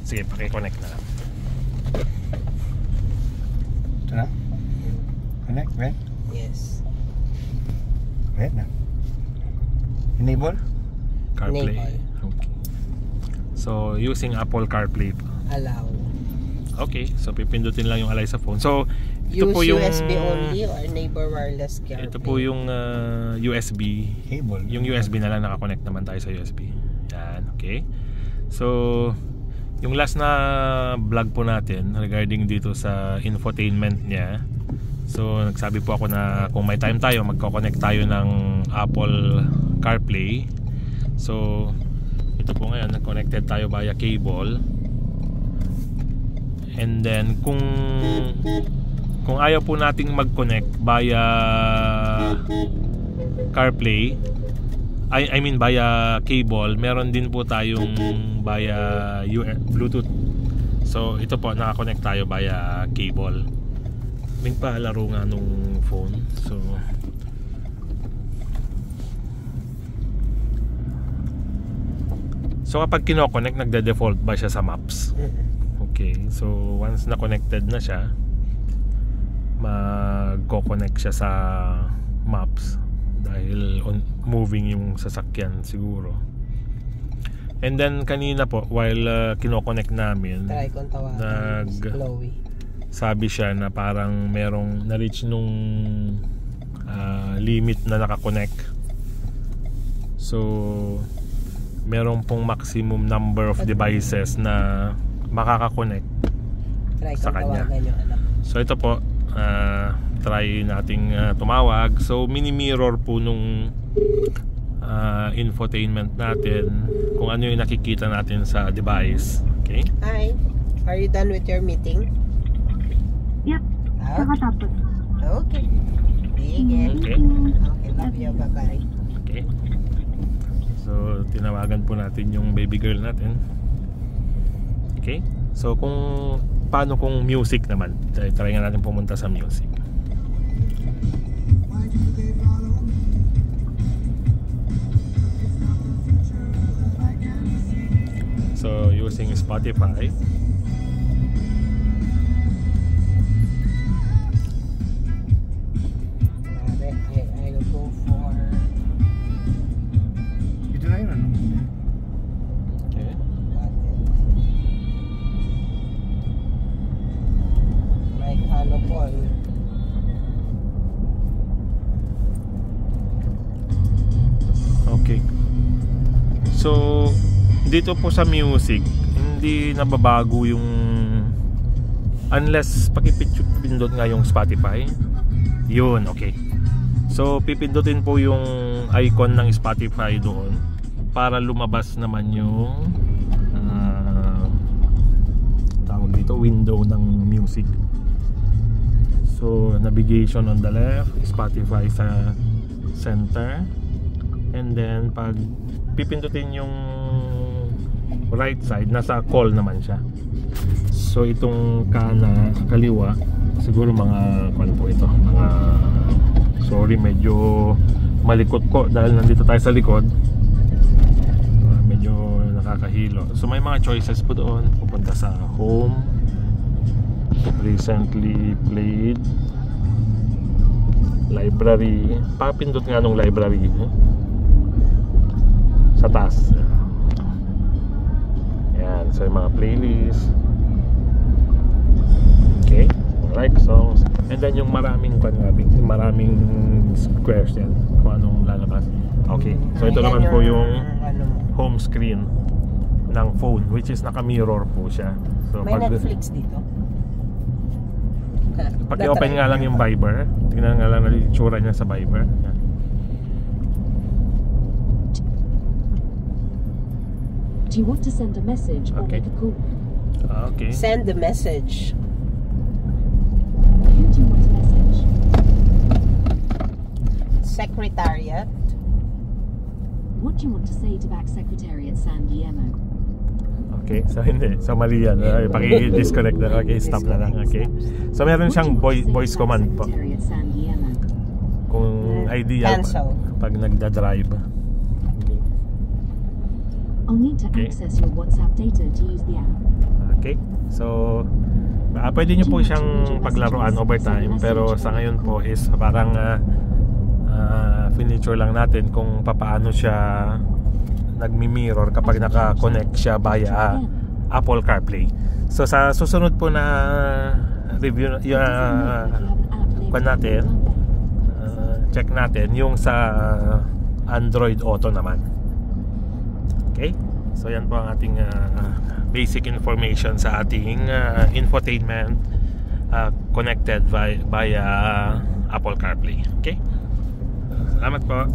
Sige, paki-connect na lang. Ito na? Connect, red? Yes. Red na. Enable? CarPlay. Enable. Okay. So, using Apple CarPlay. Allow. Okay, so pipindutin lang yung alay sa phone. So, ito Use po yung USB only or neighbor wireless CarPlay. ito po yung USB. Cable. Yung USB na lang, nakakonect naman tayo sa USB. Yan, okay. So, yung last na vlog po natin regarding dito sa infotainment niya. So, nagsabi po ako na kung may time tayo, magko-connect tayo ng Apple CarPlay. So, ito po ngayon, connected tayo via cable. And then kung ayaw po nating mag-connect via CarPlay, I mean via cable, meron din po tayong via Bluetooth. So ito po, naka-connect tayo via cable. May palaro nga nung phone. So kapag kino-connect, nagde-default ba siya sa maps? Okay, so once na connected na siya, magko-connect siya sa maps dahil moving yung sasakyan siguro. And then kanina po, while kino-connect namin, try kong tawagan Chloe. Sabi siya na parang merong na-reach nung limit na nakakonect. So merong pong maximum number of devices na makaka-connect sa kanya. So ito po, try nating tumawag. So mini-mirror po nung infotainment natin kung ano yung nakikita natin sa device. Okay? Hi, are you done with your meeting? Yep. Nakatapos. Okay. Sige. Okay. Okay, love you. Bye-bye. Okay. So tinawagan po natin yung baby girl natin. Okay? So paano kung music naman? Try nga natin pumunta sa music. So using Spotify. I'll go for Ito na yun, ano? Okay. like ano po. Okay. So dito po sa music, hindi nababago yung unless pakipindot nga yung Spotify. Yun, okay. So pipindutin po yung icon ng Spotify doon para lumabas naman yung tawag dito, window ng music. So navigation on the left, Spotify sa center, and then pag pipindutin yung right side, nasa call naman siya. So itong kaliwa, siguro mga ano po ito, mga sorry, medyo malikot ko dahil nandito tayo sa likod. Medyo nakakahilo. So may mga choices po doon. Pupunta sa home, recently played, library. Papindot nga nung library sa taas. Yan. So yung mga playlist. Okay, like songs. And then yung maraming squares yan, kung anong lalabas. Okay, so ito naman po yung home screen ng phone, which is naka-mirror po siya. So may Netflix dito. Paki-open nga lang yung Viber. Tingnan nga lang yung itsura niya sa Viber. Yan. Do you want to send a message or Okay. make a call? Okay. Send the message. Who do you want to message? Secretariat. What do you want to say to back secretary at San Diego? Okay, so hindi. So mali yan. Paki-disconnect na. Okay, stop na lang. Okay. So meron siyang voice command po. Secretary at San Diego. Kung ideal Cancel. pag nagda-drive. I'll need to Okay. access your WhatsApp data to use the app. Okay? So pwede nyo po siyang paglaruan over time, pero sa ngayon po is parang finiture lang natin kung paano siya nagmi-mirror kapag naka-connect siya via Apple CarPlay. So sa susunod po na review natin, check natin yung sa Android Auto naman. Okay? So yan po ang ating basic information sa ating infotainment connected via Apple CarPlay. Okay? Salamat po.